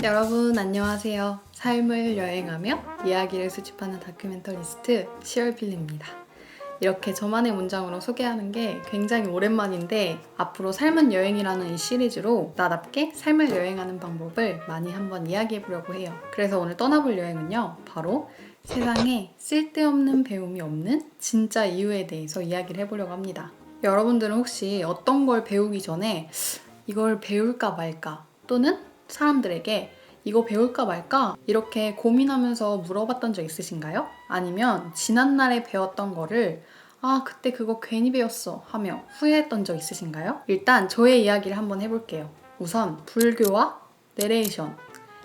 여러분 안녕하세요. 삶을 여행하며 이야기를 수집하는 다큐멘터리스트 시얼필입니다. 이렇게 저만의 문장으로 소개하는 게 굉장히 오랜만인데 앞으로 삶은 여행이라는 이 시리즈로 나답게 삶을 여행하는 방법을 많이 한번 이야기해보려고 해요. 그래서 오늘 떠나볼 여행은요. 바로 세상에 쓸데없는 배움이 없는 진짜 이유에 대해서 이야기를 해보려고 합니다. 여러분들은 혹시 어떤 걸 배우기 전에 이걸 배울까 말까 또는 사람들에게 이거 배울까 말까? 이렇게 고민하면서 물어봤던 적 있으신가요? 아니면 지난날에 배웠던 거를 그때 그거 괜히 배웠어 하며 후회했던 적 있으신가요? 일단 저의 이야기를 한번 해볼게요. 우선 불교와 내레이션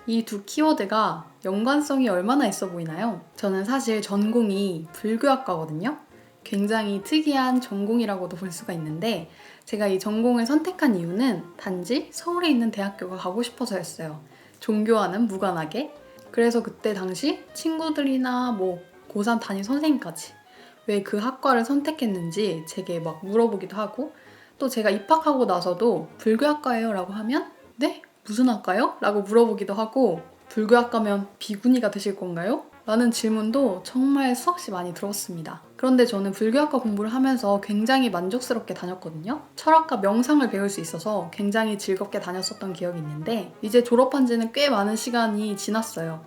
이 두 키워드가 연관성이 얼마나 있어 보이나요? 저는 사실 전공이 불교학과거든요. 굉장히 특이한 전공이라고도 볼 수가 있는데 제가 이 전공을 선택한 이유는 단지 서울에 있는 대학교가 가고 싶어서였어요. 종교와는 무관하게. 그래서 그때 당시 친구들이나 고3 담임 선생님까지 왜 그 학과를 선택했는지 제게 막 물어보기도 하고 또 제가 입학하고 나서도 불교학과예요 라고 하면 네? 무슨 학과요? 라고 물어보기도 하고 불교학과면 비구니가 되실 건가요? 라는 질문도 정말 수없이 많이 들었습니다. 그런데 저는 불교학과 공부를 하면서 굉장히 만족스럽게 다녔거든요. 철학과 명상을 배울 수 있어서 굉장히 즐겁게 다녔었던 기억이 있는데 이제 졸업한 지는 꽤 많은 시간이 지났어요.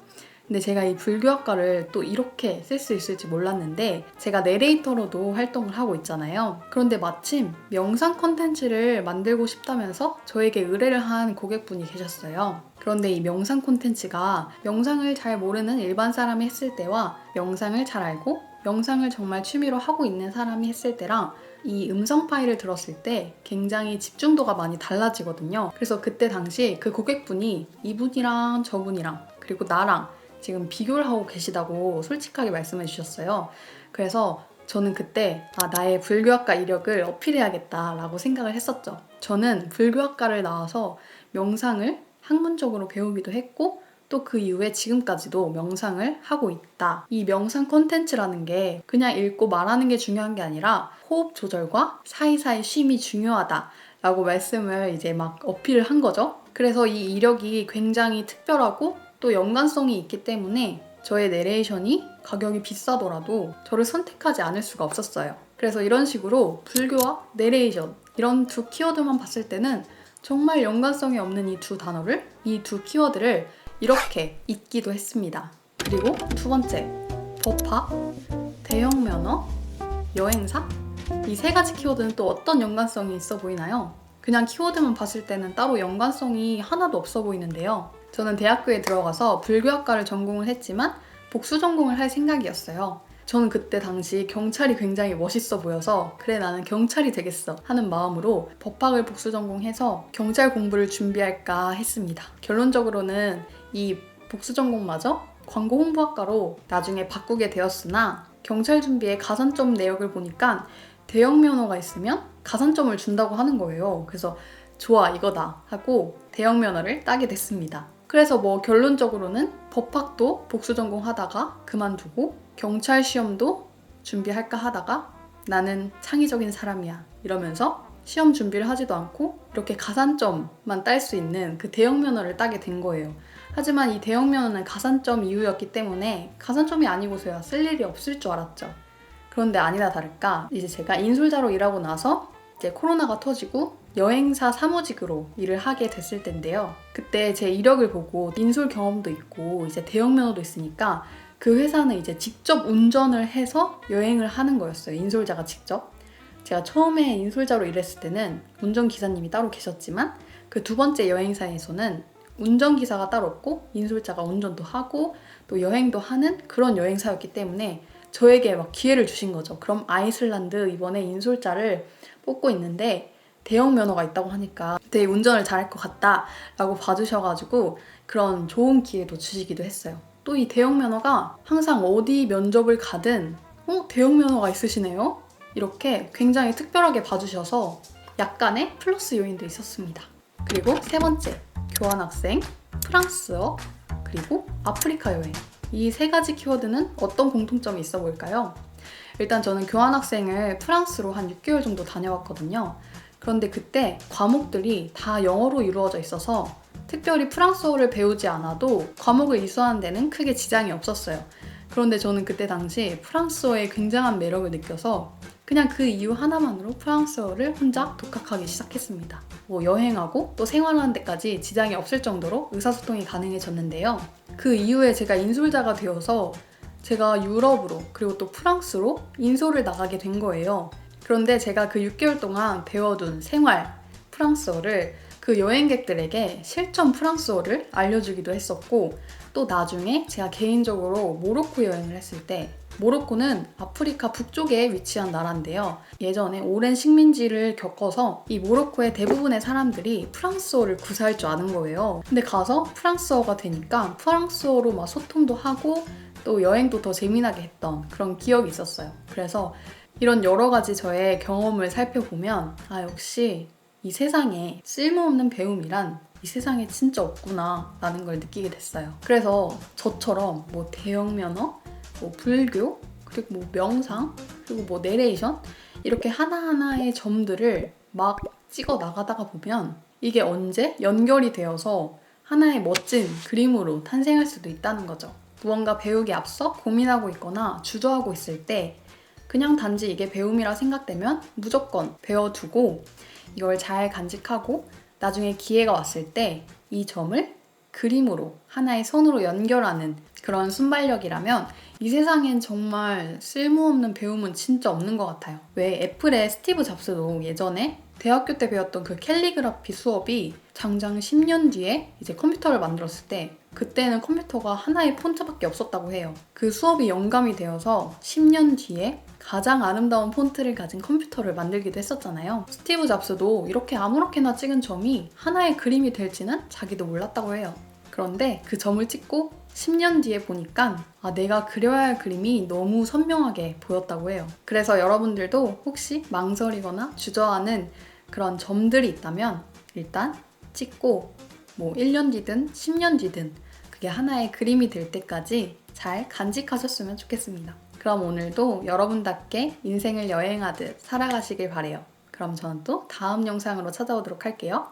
근데 제가 이 불교학과를 또 이렇게 쓸 수 있을지 몰랐는데 제가 내레이터로도 활동을 하고 있잖아요. 그런데 마침 명상 콘텐츠를 만들고 싶다면서 저에게 의뢰를 한 고객분이 계셨어요. 그런데 이 명상 콘텐츠가 명상을 잘 모르는 일반 사람이 했을 때와 명상을 잘 알고 명상을 정말 취미로 하고 있는 사람이 했을 때랑 이 음성 파일을 들었을 때 굉장히 집중도가 많이 달라지거든요. 그래서 그때 당시 그 고객분이 이분이랑 저분이랑 그리고 나랑 지금 비교를 하고 계시다고 솔직하게 말씀해 주셨어요. 그래서 저는 그때 나의 불교학과 이력을 어필해야겠다라고 생각을 했었죠. 저는 불교학과를 나와서 명상을 학문적으로 배우기도 했고 또 그 이후에 지금까지도 명상을 하고 있다. 이 명상 콘텐츠라는 게 그냥 읽고 말하는 게 중요한 게 아니라 호흡 조절과 사이사이 쉼이 중요하다라고 말씀을 이제 막 어필을 한 거죠. 그래서 이 이력이 굉장히 특별하고 또 연관성이 있기 때문에 저의 내레이션이 가격이 비싸더라도 저를 선택하지 않을 수가 없었어요. 그래서 이런 식으로 불교와 내레이션 이런 두 키워드만 봤을 때는 정말 연관성이 없는 이 두 단어를, 이 두 키워드를 이렇게 읽기도 했습니다. 그리고 두 번째, 법학, 대형 면허, 여행사 이 세 가지 키워드는 또 어떤 연관성이 있어 보이나요? 그냥 키워드만 봤을 때는 따로 연관성이 하나도 없어 보이는데요. 저는 대학교에 들어가서 불교학과를 전공을 했지만 복수 전공을 할 생각이었어요. 저는 그때 당시 경찰이 굉장히 멋있어 보여서 그래 나는 경찰이 되겠어 하는 마음으로 법학을 복수 전공해서 경찰 공부를 준비할까 했습니다. 결론적으로는 이 복수 전공마저 광고 홍보학과로 나중에 바꾸게 되었으나 경찰 준비의 가산점 내역을 보니까 대형 면허가 있으면 가산점을 준다고 하는 거예요. 그래서 좋아 이거다 하고 대형 면허를 따게 됐습니다. 그래서 결론적으로는 법학도 복수 전공하다가 그만두고 경찰 시험도 준비할까 하다가 나는 창의적인 사람이야 이러면서 시험 준비를 하지도 않고 이렇게 가산점만 딸 수 있는 그 대형 면허를 따게 된 거예요. 하지만 이 대형 면허는 가산점 이후였기 때문에 가산점이 아니고서야 쓸 일이 없을 줄 알았죠. 그런데 아니나 다를까 이제 제가 인솔자로 일하고 나서 이제 코로나가 터지고 여행사 사무직으로 일을 하게 됐을 텐데요. 그때 제 이력을 보고 인솔 경험도 있고 이제 대형 면허도 있으니까 그 회사는 이제 직접 운전을 해서 여행을 하는 거였어요. 인솔자가 직접. 제가 처음에 인솔자로 일했을 때는 운전기사님이 따로 계셨지만 그 두 번째 여행사에서는 운전기사가 따로 없고 인솔자가 운전도 하고 또 여행도 하는 그런 여행사였기 때문에 저에게 막 기회를 주신 거죠. 그럼 아이슬란드 이번에 인솔자를 뽑고 있는데 대형 면허가 있다고 하니까 되게 운전을 잘할 것 같다 라고 봐주셔가지고 그런 좋은 기회도 주시기도 했어요. 또 이 대형 면허가 항상 어디 면접을 가든 대형 면허가 있으시네요? 이렇게 굉장히 특별하게 봐주셔서 약간의 플러스 요인도 있었습니다. 그리고 세 번째, 교환학생, 프랑스어, 그리고 아프리카 여행. 이 세 가지 키워드는 어떤 공통점이 있어 보일까요? 일단 저는 교환학생을 프랑스로 한 6개월 정도 다녀왔거든요. 그런데 그때 과목들이 다 영어로 이루어져 있어서 특별히 프랑스어를 배우지 않아도 과목을 이수하는 데는 크게 지장이 없었어요. 그런데 저는 그때 당시 프랑스어에 굉장한 매력을 느껴서 그냥 그 이유 하나만으로 프랑스어를 혼자 독학하기 시작했습니다. 뭐 여행하고 또 생활하는 데까지 지장이 없을 정도로 의사소통이 가능해졌는데요. 그 이후에 제가 인솔자가 되어서 제가 유럽으로 그리고 또 프랑스로 인솔을 나가게 된 거예요. 그런데 제가 그 6개월 동안 배워둔 생활 프랑스어를 그 여행객들에게 실전 프랑스어를 알려주기도 했었고, 또 나중에 제가 개인적으로 모로코 여행을 했을 때, 모로코는 아프리카 북쪽에 위치한 나라인데요. 예전에 오랜 식민지를 겪어서 이 모로코의 대부분의 사람들이 프랑스어를 구사할 줄 아는 거예요. 근데 가서 프랑스어가 되니까 프랑스어로 막 소통도 하고 또 여행도 더 재미나게 했던 그런 기억이 있었어요. 그래서 이런 여러 가지 저의 경험을 살펴보면 역시 이 세상에 쓸모없는 배움이란 이 세상에 진짜 없구나 라는 걸 느끼게 됐어요. 그래서 저처럼 뭐 대형 면허, 뭐 불교, 그리고 뭐 명상, 그리고 뭐 내레이션 이렇게 하나하나의 점들을 막 찍어 나가다가 보면 이게 언제 연결이 되어서 하나의 멋진 그림으로 탄생할 수도 있다는 거죠. 무언가 배우기 앞서 고민하고 있거나 주저하고 있을 때 그냥 단지 이게 배움이라 생각되면 무조건 배워두고 이걸 잘 간직하고 나중에 기회가 왔을 때 이 점을 그림으로 하나의 선으로 연결하는 그런 순발력이라면 이 세상엔 정말 쓸모없는 배움은 진짜 없는 것 같아요. 왜 애플의 스티브 잡스도 예전에 대학교 때 배웠던 그 캘리그라피 수업이 장장 10년 뒤에 이제 컴퓨터를 만들었을 때 그때는 컴퓨터가 하나의 폰트밖에 없었다고 해요. 그 수업이 영감이 되어서 10년 뒤에 가장 아름다운 폰트를 가진 컴퓨터를 만들기도 했었잖아요. 스티브 잡스도 이렇게 아무렇게나 찍은 점이 하나의 그림이 될지는 자기도 몰랐다고 해요. 그런데 그 점을 찍고 10년 뒤에 보니까 내가 그려야 할 그림이 너무 선명하게 보였다고 해요. 그래서 여러분들도 혹시 망설이거나 주저하는 그런 점들이 있다면 일단 찍고 뭐 1년 뒤든 10년 뒤든 그게 하나의 그림이 될 때까지 잘 간직하셨으면 좋겠습니다. 그럼 오늘도 여러분답게 인생을 여행하듯 살아가시길 바래요. 그럼 저는 또 다음 영상으로 찾아오도록 할게요.